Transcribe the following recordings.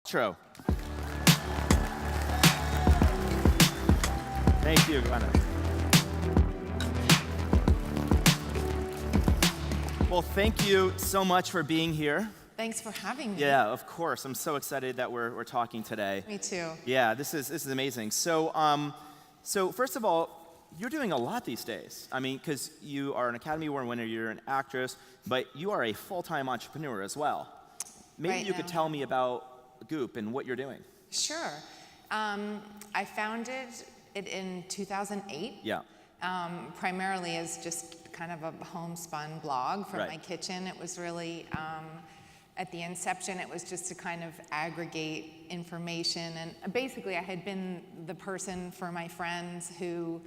Paltrow. Thank you, Gwyneth. Well, thank you so much for being here. Thanks for having me. Yeah, of course. I'm so excited that we're talking today. Me too. Yeah, this is amazing. So first of all, you're doing a lot these days. I mean, because you are an Academy Award winner, you're an actress, but you are a full-time entrepreneur as well. Maybe Right you now. could tell me about Goop and what you're doing. Sure. I founded it in 2008. Yeah. Primarily as just kind of a homespun blog from Right. my kitchen. It was really, at the inception, it was just to kind of aggregate information. And basically, I had been the person for my friends who,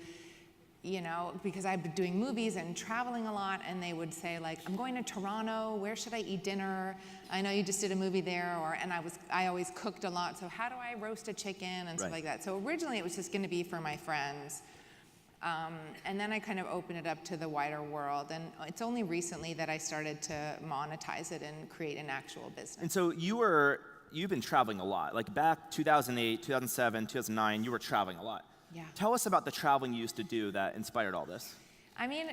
because I've been doing movies and traveling a lot, and they would say like, I'm going to Toronto, where should I eat dinner? I know you just did a movie there, and I always cooked a lot, so how do I roast a chicken and stuff like that. So originally it was just gonna be for my friends. And then I kind of opened it up to the wider world, and it's only recently that I started to monetize it and create an actual business. And so you've been traveling a lot. Like back 2008, 2007, 2009, you were traveling a lot. Yeah. Tell us about the traveling you used to do that inspired all this. I mean,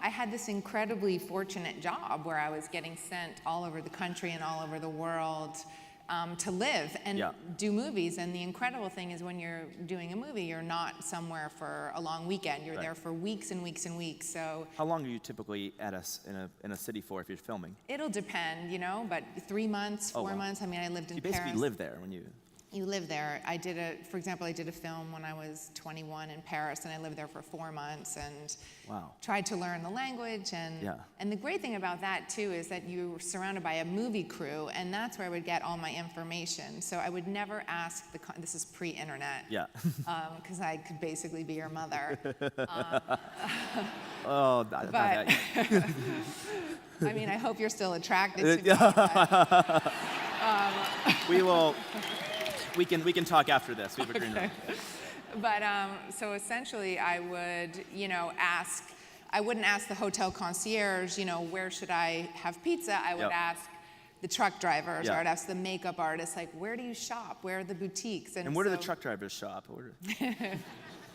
I had this incredibly fortunate job where I was getting sent all over the country and all over the world to live and do movies. And the incredible thing is when you're doing a movie, you're not somewhere for a long weekend. You're there for weeks and weeks and weeks. So how long are you typically in a city for if you're filming? it'll depend, but 3 months, 4 months. I mean, I lived in You basically Paris. live there when you... You live there. For example, I did a film when I was 21 in Paris, and I lived there for 4 months and tried to learn the language. And the great thing about that too is that you're surrounded by a movie crew, and that's where I would get all my information. So I would never ask this is pre-internet. Yeah. Because I could basically be your mother. Oh, not that. I mean, I hope you're still attracted to me. But, We can talk after this. We have a green room. But so essentially, I would, I wouldn't ask the hotel concierge, where should I have pizza? I would ask the truck drivers, or I'd ask the makeup artists, like, where do you shop? Where are the boutiques? And where do the truck drivers shop?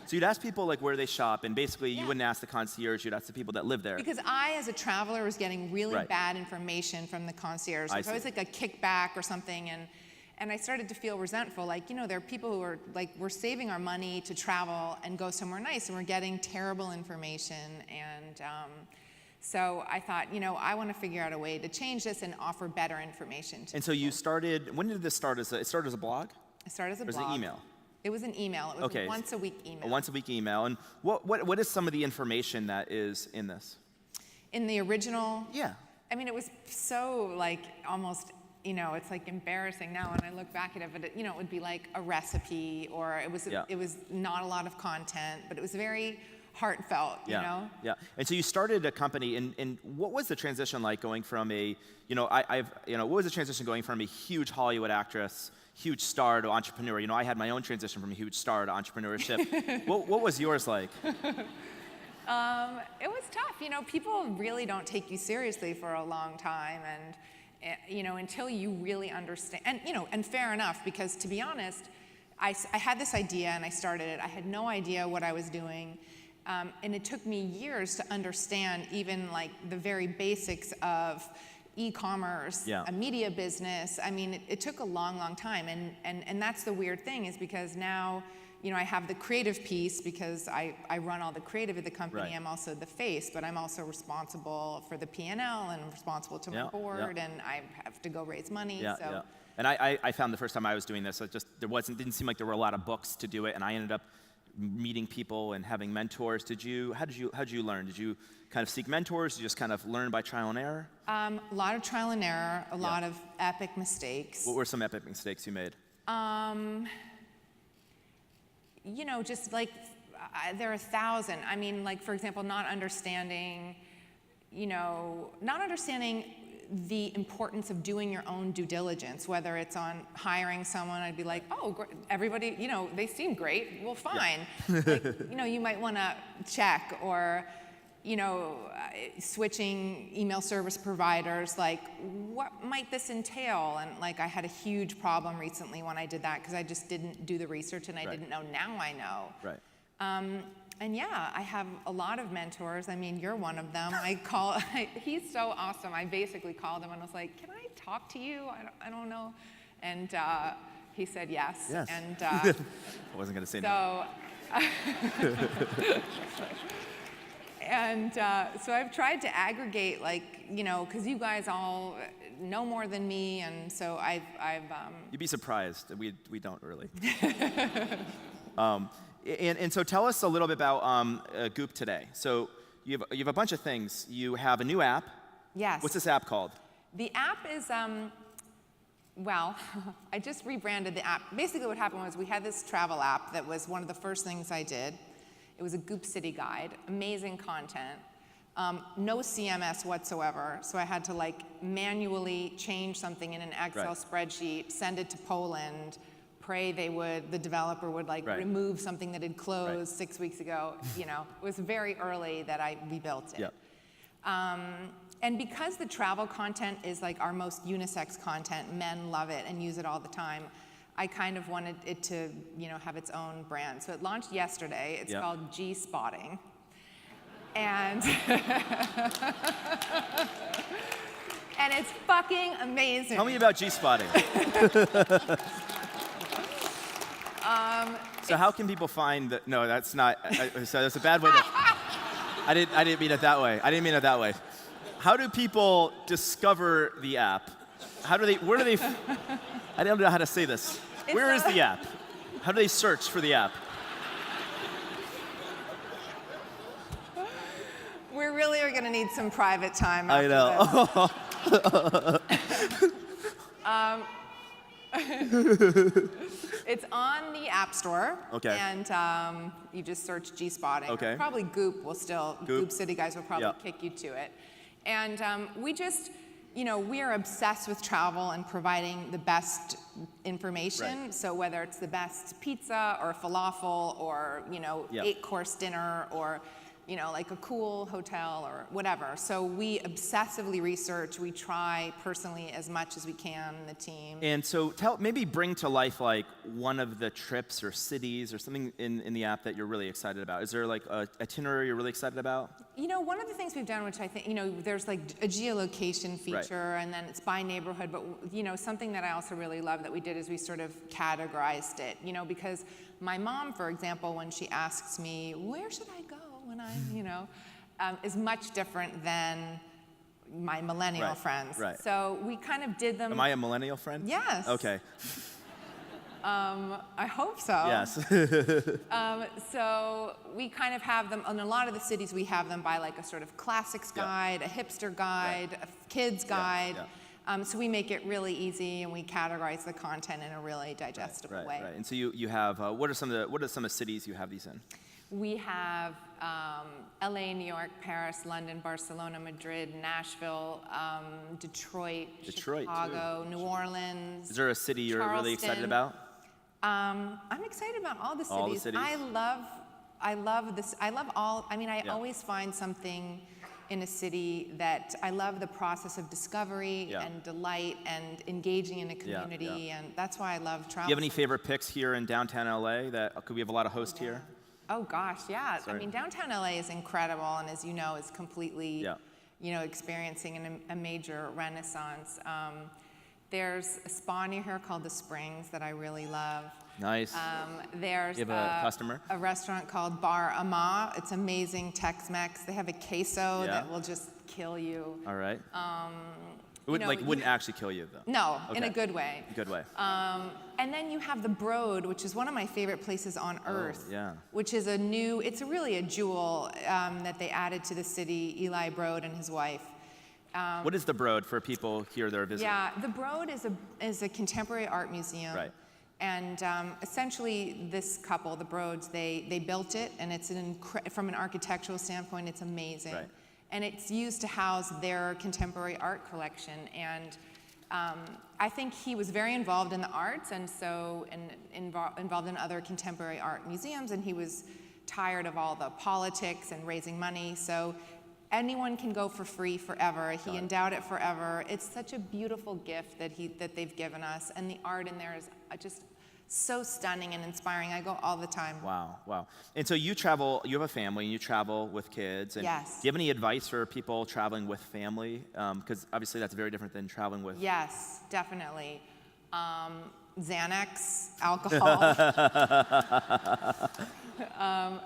So you'd ask people like where they shop, and basically you wouldn't ask the concierge, you'd ask the people that live there. Because I, as a traveler, was getting really bad information from the concierge. It was always like a kickback or something, and I started to feel resentful. Like, there are people who are like, we're saving our money to travel and go somewhere nice, and we're getting terrible information. And so I thought, I want to figure out a way to change this and offer better information to And so you started, when did this start? It started as a blog? It started as a blog. Or was it email? It was an email. It was a once-a-week email. A once-a-week email. And what is some of the information that is in this? In the original? Yeah. I mean, it was so, like, almost... it's like embarrassing now when I look back at it, but it would be like a recipe, or it was not a lot of content, but it was very heartfelt, you know? Yeah. And so you started a company, and what was the transition like going from what was the transition going from a huge Hollywood actress, huge star to entrepreneur? I had my own transition from a huge star to entrepreneurship. What was yours like? It was tough. People really don't take you seriously for a long time, and until you really understand, and fair enough, because to be honest, I had this idea and I started it. I had no idea what I was doing, and it took me years to understand even like the very basics of e-commerce, a media business. I mean, it took a long, long time, and that's the weird thing, is because now, I have the creative piece because I run all the creative of the company. I'm also the face, but I'm also responsible for the P&L, and I'm responsible to my board, and I have to go raise money. And I found the first time I was doing this, didn't seem like there were a lot of books to do it, and I ended up meeting people and having mentors. How did you learn? Did you kind of seek mentors? Did you just kind of learn by trial and error? A lot of trial and error, a lot of epic mistakes. What were some epic mistakes you made? Just like, there are 1,000. I mean, like, for example, not understanding the importance of doing your own due diligence, whether it's on hiring someone. I'd be like, oh, everybody, they seem great, well, fine. Like, you might want to check, or switching email service providers, like what might this entail? And like I had a huge problem recently when I did that because I just didn't do the research and I didn't know. Now I know. Right. And yeah, I have a lot of mentors. I mean, you're one of them. He's so awesome. I basically called him and was like, can I talk to you? I don't know. And he said yes. Yes. And I wasn't going to say no. And so I've tried to aggregate, because you guys all know more than me, and so I've You'd be surprised. We don't really. And so tell us a little bit about Goop today. So you have a bunch of things. You have a new app. Yes. What's this app called? The app is, I just rebranded the app. Basically what happened was we had this travel app that was one of the first things I did. It was a Goop City guide, amazing content, no CMS whatsoever. So I had to manually change something in an Excel spreadsheet, send it to Poland, pray the developer would remove something that had closed 6 weeks ago. It was very early that I rebuilt it. Yep. And because the travel content is our most unisex content, men love it and use it all the time, I kind of wanted it to, have its own brand. So it launched yesterday. It's called G-Spotting. And and it's fucking amazing. Tell me about G-Spotting. So how can people find that? No, that's not. So that's a bad way to. I didn't mean it that way. How do people discover the app? Where do they? I don't know how to say this. Where is the app? How do they search for the app? We really are going to need some private time after I know. It's on the App Store. Okay. And you just search G-Spotting. Okay. Probably Goop will still, Goop City guys will probably kick you to it. And we just, we are obsessed with travel and providing the best information. Right. So whether it's the best pizza or falafel or, 8-course dinner or, a cool hotel or whatever. So we obsessively research. We try personally as much as we can, the team. And so maybe bring to life one of the trips or cities or something in the app that you're really excited about. Is there a itinerary you're really excited about? One of the things we've done, which I think, there's a geolocation feature, and then it's by neighborhood, but, something that I also really love that we did is we sort of categorized it, because my mom, for example, when she asks me, where should I go when I'm, is much different than my millennial friends. Right. So we kind of did them. Am I a millennial friend? Yes. Okay. I hope so. Yes. So we kind of have them, in a lot of the cities we have them by a sort of classics guide, a hipster guide, a kids guide. So we make it really easy and we categorize the content in a really digestible way. Right. And so you have, what are some of the cities you have these in? We have LA, New York, Paris, London, Barcelona, Madrid, Nashville, Detroit, Chicago, too. New Orleans. Is there a city you're Charleston. really excited about? I'm excited about all the cities. All the cities? I love this. I love all. I mean, I always find something in a city that I love the process of discovery and delight and engaging in a community, and that's why I love travel. Do you have any favorite picks here in downtown LA? Could we have a lot of hosts here? Oh gosh, yeah. Sorry. I mean, downtown LA is incredible, and as you know, is completely, experiencing a major renaissance. There's a spa near here called The Springs that I really love. Nice. There's you have a customer? A restaurant called Bar Ama. It's amazing Tex-Mex. They have a queso that will just kill you. All right. It wouldn't actually kill you, though. No, in a good way. Good way. And then you have the Broad, which is one of my favorite places on earth. Yeah. Which is it's really a jewel that they added to the city, Eli Broad and his wife. What is the Broad for people here that are visiting? Yeah, the Broad is a contemporary art museum. Right. And essentially, this couple, the Broads, they built it, and it's from an architectural standpoint, it's amazing. Right. And it's used to house their contemporary art collection. And I think he was very involved in the arts, and involved in other contemporary art museums, and he was tired of all the politics and raising money. So anyone can go for free forever. He endowed it forever. It's such a beautiful gift that they've given us, and the art in there is just so stunning and inspiring. I go all the time. Wow. And so you travel, you have a family, and you travel with kids. And Yes. do you have any advice for people traveling with family? Because obviously that's very different than traveling with... Yes, definitely. Xanax, alcohol.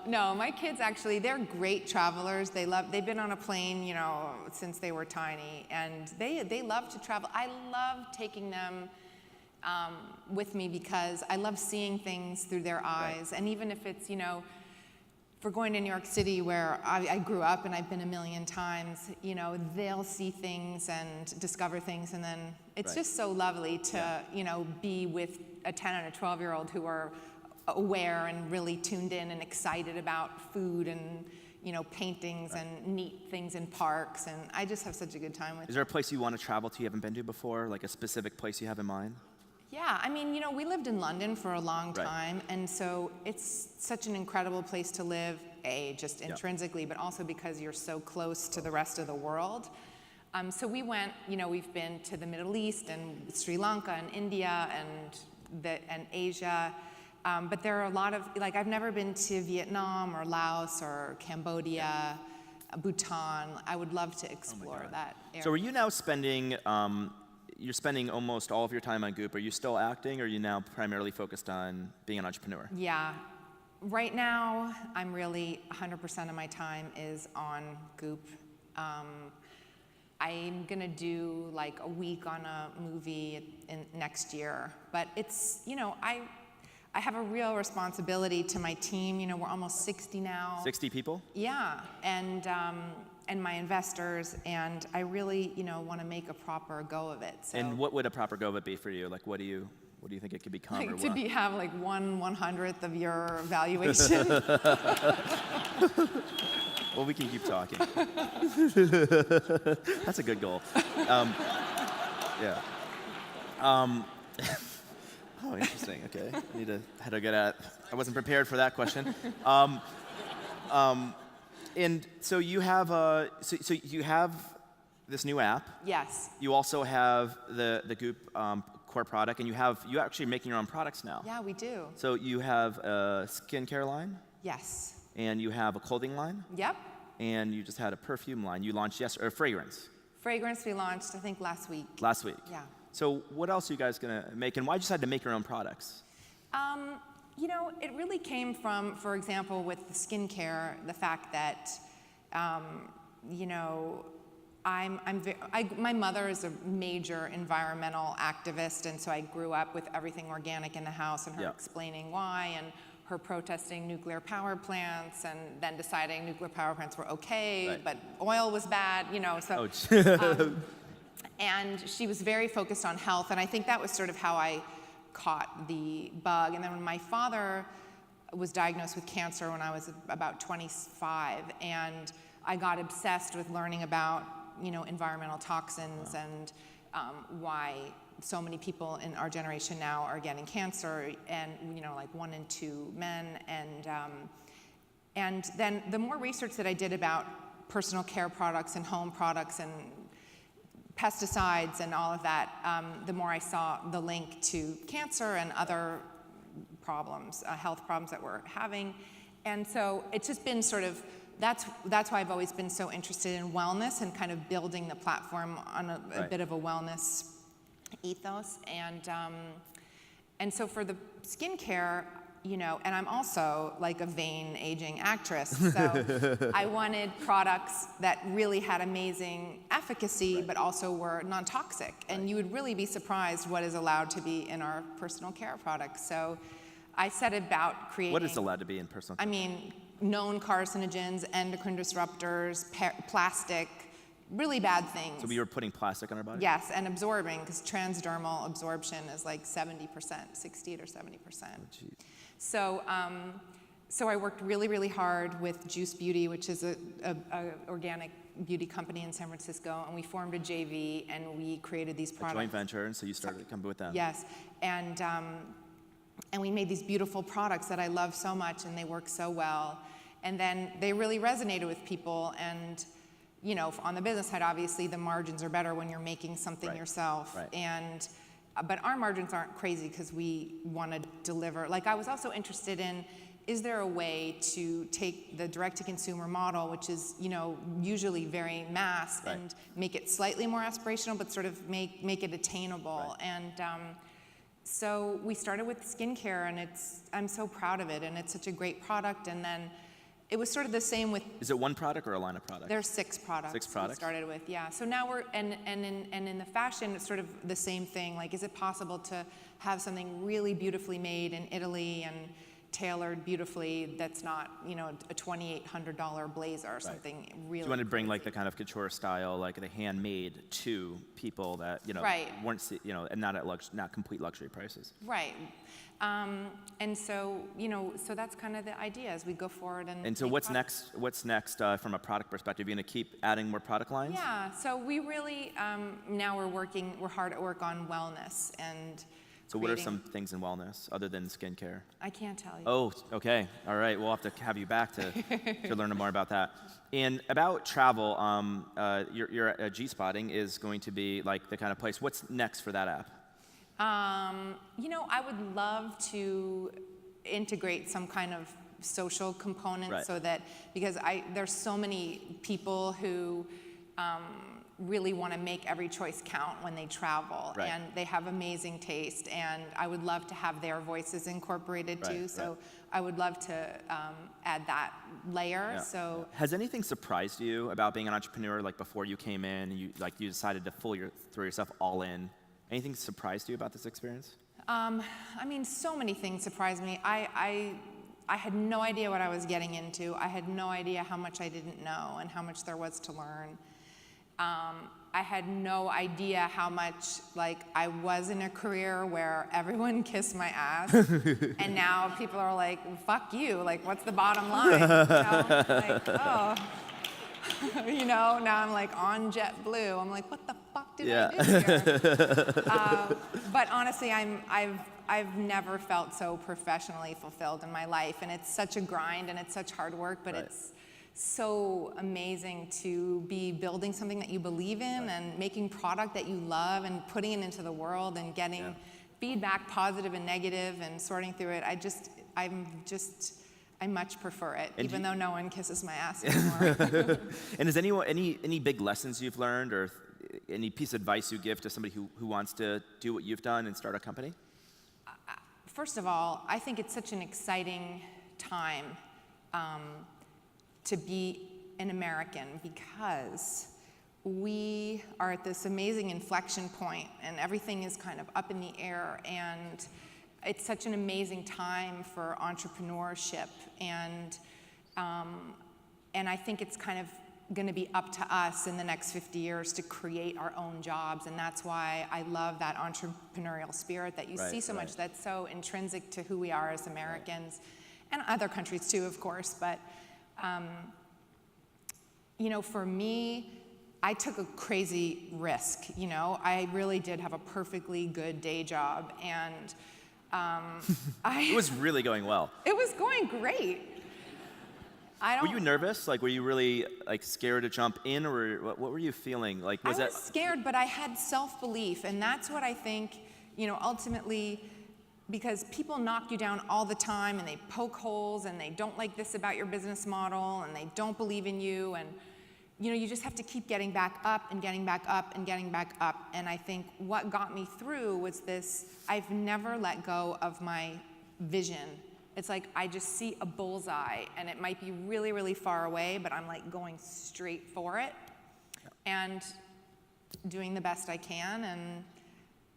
No, my kids actually, they're great travelers. They've been on a plane, since they were tiny, and they love to travel. I love taking them with me because I love seeing things through their eyes. Right. And even if it's, if we're going to New York City where I grew up and I've been a million times, they'll see things and discover things, and then it's just so lovely to, be with a 10 and a 12-year-old who are aware and really tuned in and excited about food and, paintings and neat things in parks, and I just have such a good time with them. Is there a place you want to travel to you haven't been to before, like a specific place you have in mind? Yeah, I mean, we lived in London for a long time, and so it's such an incredible place to live, just intrinsically, but also because you're so close to the rest of the world. So we went, we've been to the Middle East and Sri Lanka and India and Asia, but there are a lot of, I've never been to Vietnam or Laos or Cambodia, Bhutan. I would love to explore that area. So are you now spending... you're spending almost all of your time on Goop. Are you still acting, or are you now primarily focused on being an entrepreneur? Yeah. Right now, I'm really 100% of my time is on Goop. I'm going to do like a week on a movie next year. But it's, I have a real responsibility to my team. We're almost 60 now. 60 people? Yeah. And my investors, and I really, want to make a proper go of it. So, and what would a proper go of it be for you? Like, what do you think it could become? like or to what? have like 1/100th of your valuation. Well, we can keep talking. That's a good goal. Yeah. Oh, interesting. Okay, had to get at. I wasn't prepared for that question. And so you have so you have this new app. Yes. You also have the Goop core product, and you're actually making your own products now. Yeah, we do. So you have a skincare line. Yes. And you have a clothing line. Yep. And you just had a perfume line. You launched or fragrance. Fragrance we launched, I think, last week. Last week. Yeah. So what else are you guys gonna make, and why did you decide to make your own products? It really came from, for example, with the skincare, the fact that, my mother is a major environmental activist, and so I grew up with everything organic in the house, and her explaining why, and her protesting nuclear power plants, and then deciding nuclear power plants were okay, but oil was bad, so. And she was very focused on health, and I think that was sort of how I caught the bug. And then when my father was diagnosed with cancer when I was about 25, and I got obsessed with learning about, environmental toxins and why so many people in our generation now are getting cancer, and like 1 in 2 men, and then the more research that I did about personal care products and home products and pesticides and all of that, the more I saw the link to cancer and other problems, health problems that we're having. And so it's just been sort of, that's why I've always been so interested in wellness and kind of building the platform on a bit of a wellness ethos. And so for the skincare, and I'm also like a vain aging actress, so I wanted products that really had amazing efficacy, but also were non-toxic. And you would really be surprised what is allowed to be in our personal care products. So I set about creating... What is allowed to be in personal care? I mean, known carcinogens, endocrine disruptors, plastic, really bad things. So we were putting plastic on our body? Yes, and absorbing, because transdermal absorption is like 70%, 60 or 70%. Oh, so I worked really, really hard with Juice Beauty, which is a organic beauty company in San Francisco, and we formed a JV, and we created these products. A joint venture, and so you started to come with them. Yes, and we made these beautiful products that I love so much, and they work so well. And then they really resonated with people. And, you know, on the business side, obviously the margins are better when you're making something yourself. Right. And, but our margins aren't crazy because we want to deliver. Like, I was also interested in, is there a way to take the direct-to-consumer model, which is, you know, usually very mass, and make it slightly more aspirational, but sort of make it attainable? And so we started with skincare, and I'm so proud of it, and it's such a great product. And then it was sort of the same with. Is it one product or a line of products? There's 6 products. 6 products. We started with, yeah. So now we're and in the fashion, it's sort of the same thing. Like, is it possible to have something really beautifully made in Italy and tailored beautifully that's not, you know, a $2,800 blazer or something really. You want to bring like the kind of couture style, like the handmade, to people that, you know, weren't, you know, and not at not complete luxury prices. Right. And so, you know, so that's kind of the idea as we go forward. And so what's next? What's next from a product perspective? You're going to keep adding more product lines? Yeah. So we really now we're hard at work on wellness and. So what are some things in wellness other than skincare? I can't tell you. Oh, okay. All right. We'll have to have you back to learn more about that. And about travel, your G-Spotting is going to be like the kind of place. What's next for that app? You know, I would love to integrate some kind of social component so that, because there's so many people who really want to make every choice count when they travel, and they have amazing taste, and I would love to have their voices incorporated too. So I would love to add that layer. So has anything surprised you about being an entrepreneur? Like before you came in, you decided to throw yourself all in. Anything surprised you about this experience? I mean, so many things surprised me. I had no idea what I was getting into. I had no idea how much I didn't know and how much there was to learn. I had no idea how much, like, I was in a career where everyone kissed my ass, and now people are like, fuck you, like, what's the bottom line? You know? Like, oh. You know, now I'm like on JetBlue. I'm like, what the fuck did I do here? But honestly, I've never felt so professionally fulfilled in my life, and it's such a grind and it's such hard work, but it's so amazing to be building something that you believe in and making product that you love and putting it into the world and getting feedback, positive and negative, and sorting through it. I much prefer it, and even though no one kisses my ass anymore. And is any big lessons you've learned, or any piece of advice you give to somebody who wants to do what you've done and start a company? First of all, I think it's such an exciting time to be an American, because we are at this amazing inflection point and everything is kind of up in the air, and it's such an amazing time for entrepreneurship, and I think it's kind of going to be up to us in the next 50 years to create our own jobs, and that's why I love that entrepreneurial spirit that you see so much. That's so intrinsic to who we are as Americans, and other countries too, of course. But you know, for me, I took a crazy risk. You know, I really did have a perfectly good day job, and it was really going well. It was going great. Were you nervous? Like, were you really like scared to jump in, or what were you feeling? Like, I was scared, but I had self-belief, and that's what I think. You know, ultimately, because people knock you down all the time, and they poke holes, and they don't like this about your business model, and they don't believe in you, and you know, you just have to keep getting back up and getting back up and getting back up. And I think what got me through was this: I've never let go of my vision. It's like I just see a bullseye, and it might be really, really far away, but I'm like going straight for it and doing the best I can.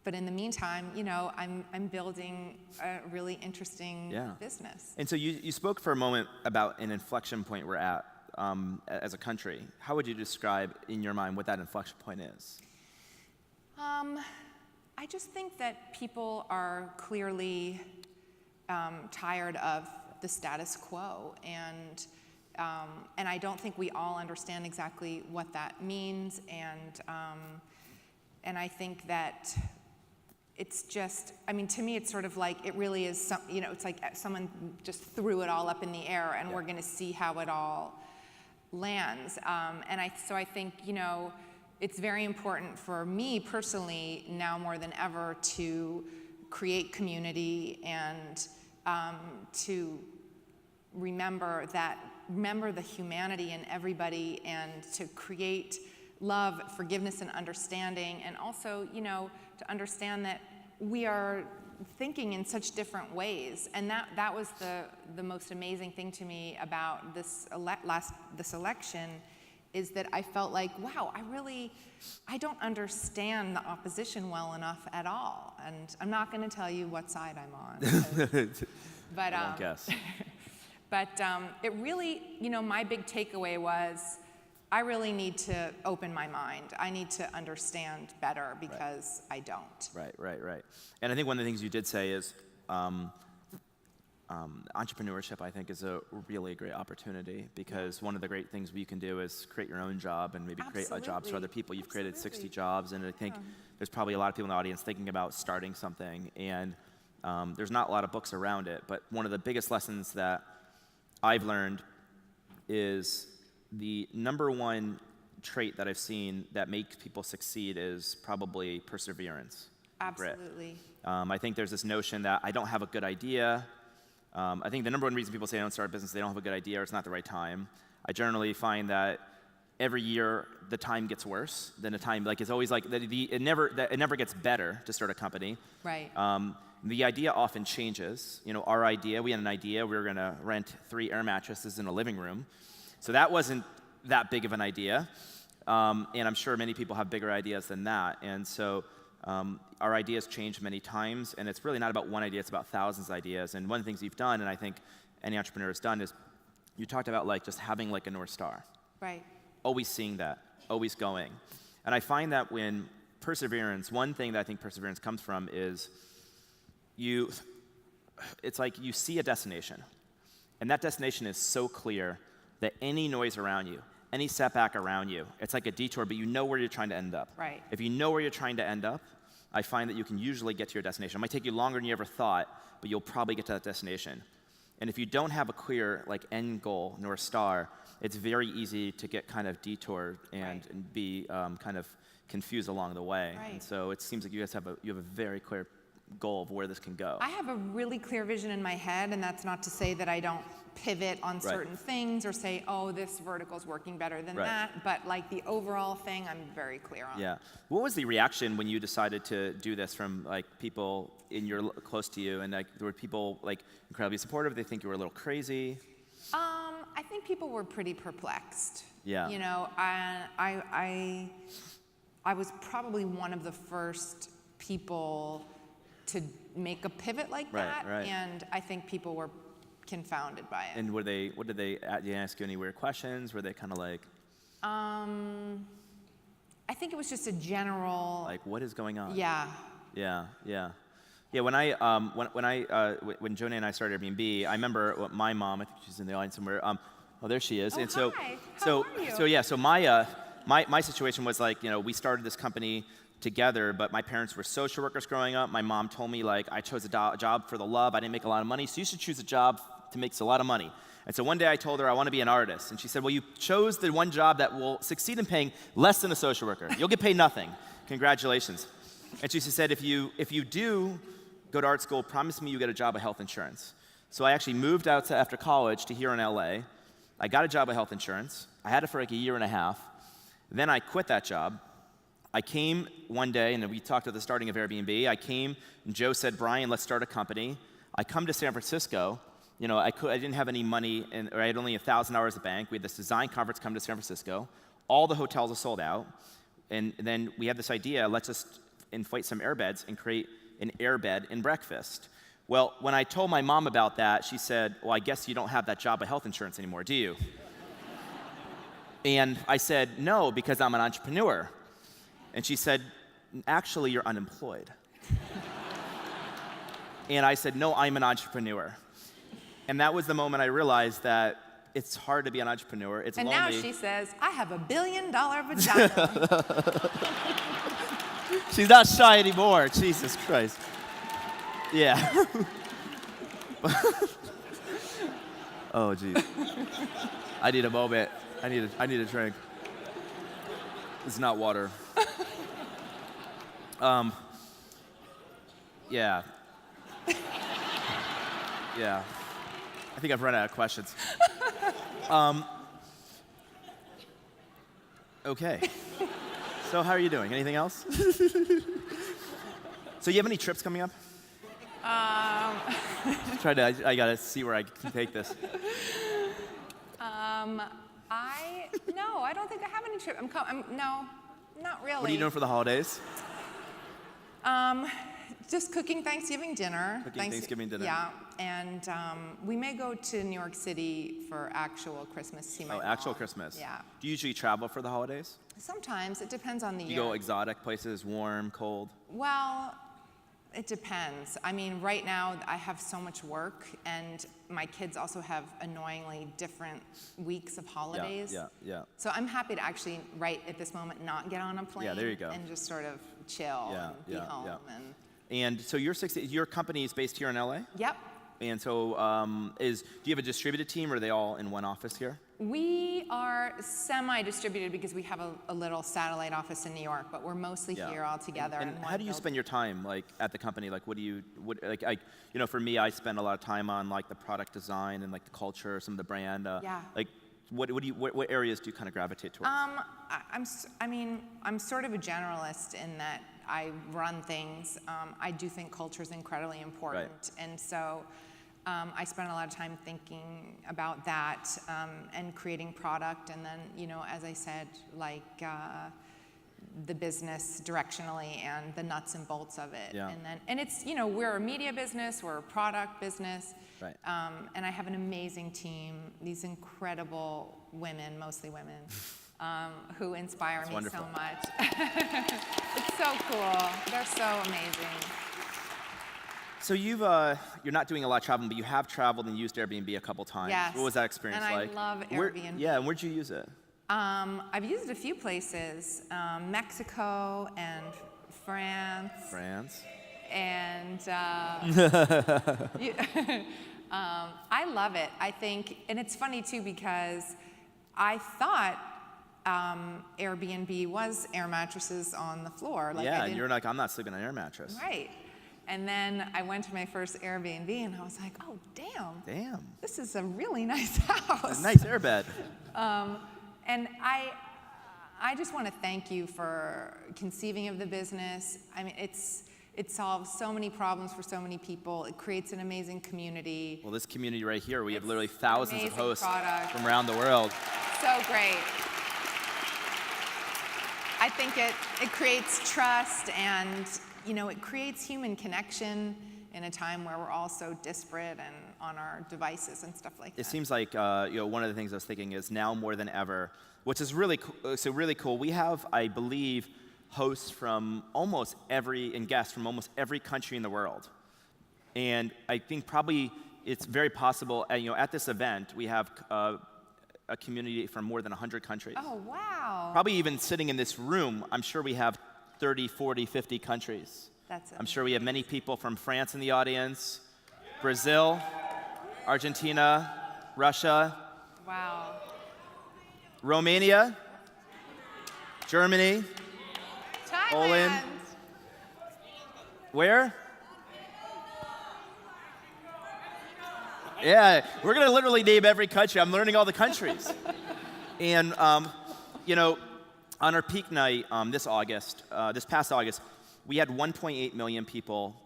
But in the meantime, you know, I'm building a really interesting business. And so you spoke for a moment about an inflection point we're at as a country. How would you describe in your mind what that inflection point is? I just think that people are clearly tired of the status quo, and I don't think we all understand exactly what that means, and I think that it's just, I mean, to me, it's sort of like, it really is, it's like someone just threw it all up in the air, and we're going to see how it all lands. So I think, it's very important for me personally, now more than ever, to create community and to remember the humanity in everybody, and to create love, forgiveness, and understanding, and also, to understand that we are thinking in such different ways. And that was the most amazing thing to me about this election, is that I felt like, wow, I don't understand the opposition well enough at all. And I'm not going to tell you what side I'm on. But I won't guess. But it really, my big takeaway was, I really need to open my mind. I need to understand better, because I don't. Right. And I think one of the things you did say is entrepreneurship, I think, is a really great opportunity, because one of the great things we can do is create your own job and maybe create jobs for other people. You've created 60 jobs, and I think there's probably a lot of people in the audience thinking about starting something, and there's not a lot of books around it, but one of the biggest lessons that I've learned is the number one trait that I've seen that makes people succeed is probably perseverance. Absolutely. I think there's this notion that I don't have a good idea. I think the number one reason people say they don't start a business, they don't have a good idea, or it's not the right time. I generally find that every year the time gets worse than the time, like it's always like, it never gets better to start a company. Right. The idea often changes. Our idea, we had an idea, we were gonna rent 3 air mattresses in a living room. So that wasn't that big of an idea. And I'm sure many people have bigger ideas than that. And so our ideas change many times, and it's really not about one idea, it's about thousands of ideas. And one of the things you've done, and I think any entrepreneur has done, is you talked about like just having like a North Star. Right. Always seeing that, always going. And I find that when perseverance, one thing that I think perseverance comes from is it's like you see a destination, and that destination is so clear that any noise around you, any setback around you, it's like a detour, but you know where you're trying to end up. Right. If you know where you're trying to end up, I find that you can usually get to your destination. It might take you longer than you ever thought, but you'll probably get to that destination. And if you don't have a clear like end goal, North Star, it's very easy to get kind of detoured and be kind of confused along the way. Right. And so it seems like you guys have a very clear goal of where this can go. I have a really clear vision in my head, and that's not to say that I don't pivot on certain things or say, oh, this vertical's working better than that, but like the overall thing, I'm very clear on. Yeah. What was the reaction when you decided to do this from like people close to you, and like were people like incredibly supportive? They think you were a little crazy? I think people were pretty perplexed. Yeah. I was probably one of the first people to make a pivot like that, and I think people were confounded by it. And did they ask you any weird questions? Were they kind of like? I think it was just a general. Like, what is going on? Yeah. When Joni and I started Airbnb, I remember my mom. I think she's in the audience somewhere. Oh, there she is. Oh, and so, hi. How are you? So my situation was like, we started this company together, but my parents were social workers growing up. My mom told me, like, I chose a job for the love. I didn't make a lot of money, so you should choose a job to make a lot of money. And so one day I told her I want to be an artist, and she said, well, you chose the one job that will succeed in paying less than a social worker. You'll get paid nothing. Congratulations. And she said, if you do go to art school, promise me you get a job of health insurance. So I actually moved out after college to here in LA. I got a job of health insurance. I had it for like a year and a half. Then I quit that job. I came one day, and we talked at the starting of Airbnb. I came, and Joe said, Brian, let's start a company. I come to San Francisco. I didn't have any money, or I had only $1,000 at the bank. We had this design conference come to San Francisco. All the hotels are sold out. And then we had this idea, let's just inflate some airbeds and create an airbed and breakfast. Well, when I told my mom about that, she said, well, I guess you don't have that job of health insurance anymore, do you? And I said, no, because I'm an entrepreneur. And she said, actually, you're unemployed. And I said, no, I'm an entrepreneur. And that was the moment I realized that it's hard to be an entrepreneur. It's lonely. And now she says, I have $1 billion vagina. She's not shy anymore. Jesus Christ. Yeah. Oh, geez. I need a moment. I need a drink. It's not water. Yeah. Yeah. I think I've run out of questions. Okay. So how are you doing? Anything else? So you have any trips coming up? I gotta see where I can take this. No, I don't think I have any trip. No, not really. What are you doing for the holidays? Just cooking Thanksgiving dinner. Thanksgiving dinner. Yeah, and we may go to New York City for actual Christmas. See my Oh, mom. actual Christmas. Yeah. Do you usually travel for the holidays? Sometimes it depends on the You year. go exotic places, warm, cold? Well, it depends. I mean, right now I have so much work, and my kids also have annoyingly different weeks of holidays. Yeah. So I'm happy to actually, right at this moment, not get on a plane. Yeah, there you go. And just sort of chill and be home. And so your company is based here in LA? Yep. And so do you have a distributed team, or are they all in one office here? We are semi-distributed because we have a little satellite office in New York, but we're mostly here all together. And in how one do you building. spend your time, like, at the company? Like, for me, I spend a lot of time on, like, the product design and, like, the culture, some of the brand. Yeah. Like, what areas do you kind of gravitate towards? I'm sort of a generalist in that I run things. I do think culture is incredibly important, and so I spend a lot of time thinking about that and creating product, and then, as I said, like the business directionally and the nuts and bolts of it. Yeah. And it's, we're a media business, we're a product business. Right. And I have an amazing team, these incredible women, mostly women, who inspire me wonderful. so much. It's so cool. They're so amazing. So you're not doing a lot of traveling, but you have traveled and used Airbnb a couple times. Yes. What was that experience and like? I love Airbnb. And where'd you use it? I've used it a few places, Mexico and France. France. And I love it. I think, and it's funny too because I thought Airbnb was air mattresses on the floor. Like Yeah, and you're like, I'm not sleeping on an air mattress. Right. And then I went to my first Airbnb and I was like, oh, damn. This is a really nice house. A nice airbed. And I just want to thank you for conceiving of the business. I mean, it solves so many problems for so many people. It creates an amazing community. Well, this community right here, we have literally thousands of hosts product. from around the world. So great. I think it creates trust, and it creates human connection in a time where we're all so disparate and on our devices and stuff like that. It seems like one of the things I was thinking is now more than ever, which is really cool. We have, I believe, hosts from almost guests from almost every country in the world, and I think probably it's very possible. At this event, we have a community from more than 100 countries. Oh, wow. Probably even sitting in this room, I'm sure we have 30, 40, 50 countries. That's I'm sure we have many people from France in the audience, Brazil, Argentina, Russia, Wow. Romania, Germany, Thailand. Poland. Where? Yeah, we're going to literally name every country. I'm learning all the countries. And, on our peak night this past August, we had 1.8 million people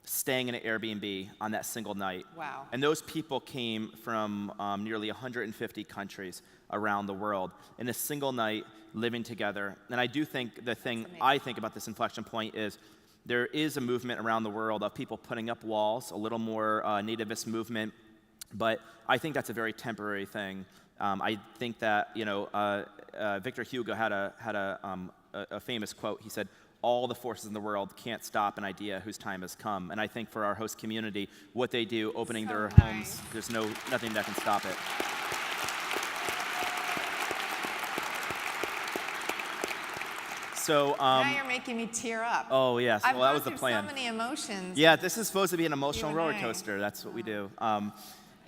staying in an Airbnb on that single night. Wow. And those people came from nearly 150 countries around the world in a single night living together. And I do think the thing I think about this inflection point is there is a movement around the world of people putting up walls, a little more nativist movement, but I think that's a very temporary thing. I think that Victor Hugo had a famous quote. He said, "All the forces in the world can't stop an idea whose time has come." And I think for our host community, what they do, opening their homes, there's nothing that can stop it. So, Now you're making me tear up. oh yes, I've well that gone was the through plan. so many emotions. Yeah, this is supposed to be an emotional and roller I. coaster. That's what we do.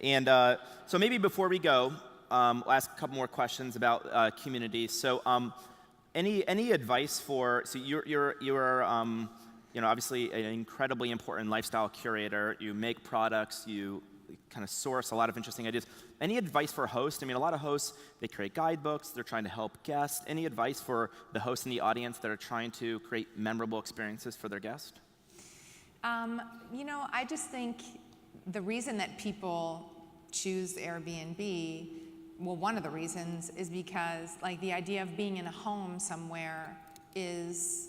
So maybe before we go, we'll ask a couple more questions about community. So, any advice for? So you're obviously an incredibly important lifestyle curator. You make products. You kind of source a lot of interesting ideas. Any advice for hosts? I mean, a lot of hosts, they create guidebooks. They're trying to help guests. Any advice for the hosts in the audience that are trying to create memorable experiences for their guests? I just think the reason that people choose Airbnb, well, one of the reasons is because like the idea of being in a home somewhere is,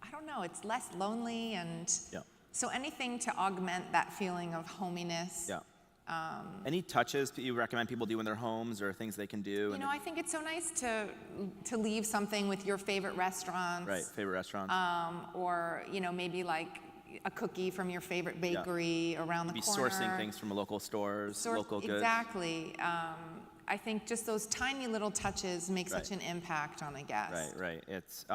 I don't know, it's less lonely, and Yeah. so anything to augment that feeling of hominess. Yeah. Any touches that you recommend people do in their homes, or things they can do? I think it's so nice to leave something with your favorite restaurants. Right, favorite restaurant. Or maybe like a cookie from your favorite bakery around the Be corner. sourcing things from local stores, local goods. Exactly. I think just those tiny little touches make such an impact on a guest. Right. It's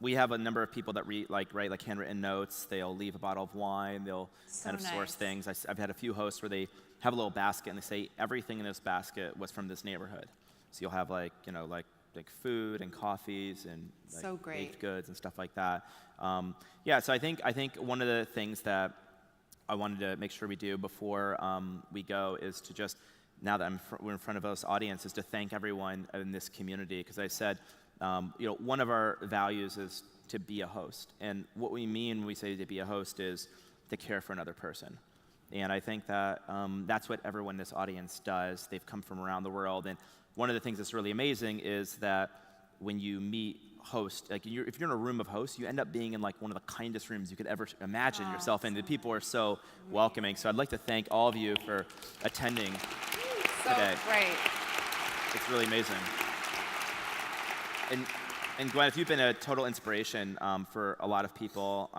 we have a number of people that write handwritten notes. They'll leave a bottle of wine. They'll kind of source things. I've had a few hosts where they have a little basket and they say everything in this basket was from this neighborhood. So you'll have like food and coffees and So great. baked goods and stuff like that. So I think one of the things that I wanted to make sure we do before we go is to just, now that we're in front of this audience, is to thank everyone in this community, because I said, one of our values is to be a host, and what we mean when we say to be a host is to care for another person. And I think that that's what everyone in this audience does. They've come from around the world, and one of the things that's really amazing is that when you meet hosts, if you're in a room of hosts, you end up being in like one of the kindest rooms you could ever imagine yourself in. The people are so welcoming. So I'd like to thank all of you for attending today. So great. It's really amazing. And Gwyneth, you've been a total inspiration for a lot of people.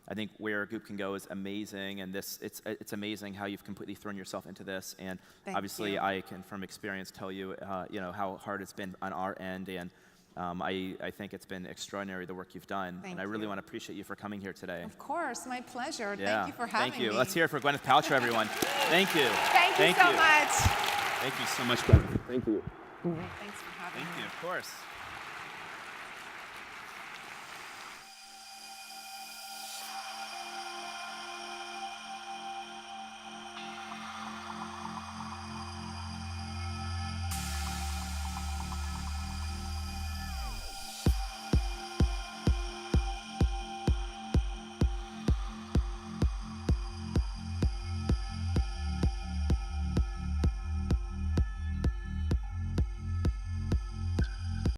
I think where a group can go is amazing, and it's amazing how you've completely thrown yourself into this. And obviously, I can, from experience, tell you, how hard it's been on our end, and I think it's been extraordinary the work you've done. And I really want to appreciate you for coming here today. Of course, my pleasure. Yeah. Thank you for having me. Thank you. Let's hear it for Gwyneth Paltrow, everyone. Thank you. Thank you so much. Thank you so much, Gwyneth. Thank you. Thanks for having me. Thank you, of course.